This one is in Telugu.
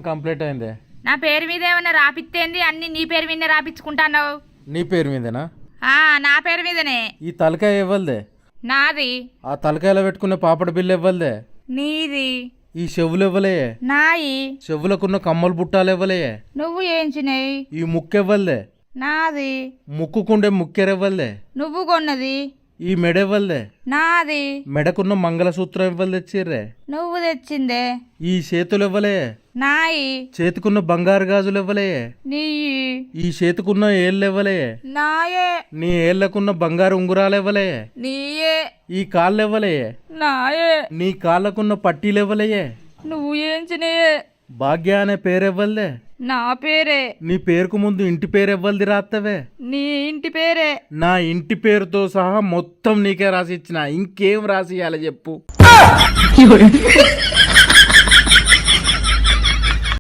కంప్లీట్ అయిందే. నా పేరు మీద ఏమన్నా రాపిత్తేంది? అన్ని నీ పేరు మీద రాపించుకుంటాను. నీ పేరు మీదేనా? నా పేరు మీదనే. ఈ తలకాయ ఇవ్వలదే. నాది. ఆ తలకాయలో పెట్టుకున్న పాపడ బిల్లు ఇవ్వలదే. నీది. ఈ చెవులు ఇవ్వలే. నాయి. చెవులకున్న కమ్మలు బుట్టాలు ఇవ్వలే. నువ్వు ఏంచినాయి? ఈ ముక్కు ఇవ్వలే. నాది. ముక్కుకుండే ముక్కెరవ్వలే. నువ్వు కొన్నది. ఈ మెడ ఇవ్వలే. నాది. మెడకున్న మంగళసూత్రం ఇవ్వలు తెచ్చిర్రే. నువ్వు తెచ్చిందే. ఈ చేతులు ఇవ్వలే. నాయి. చేతికున్న బంగారు గాజులు ఇవ్వలే. నీ. ఈ చేతికున్న ఏళ్ళు ఇవ్వలే. నాయే. నీ ఏళ్లకున్న బంగారు ఉంగురాలు ఇవ్వలే. నీయే. ఈ కాళ్ళు ఇవ్వలే. నాయే. నీ కాళ్ళకున్న పట్టీలు ఇవ్వలే. నువ్వు ఏంచినాయే? భాగ్య అనే పేరు ఇవ్వలే. నా పేరే. నీ పేరుకు ముందు ఇంటి పేరు ఇవ్వలది రాత్తవే. నీ ఇంటి పేరే. నా ఇంటి పేరుతో సహా మొత్తం నీకే రాసి ఇచ్చిన. ఇంకేం రాసి ఇవ్వాలి చెప్పు?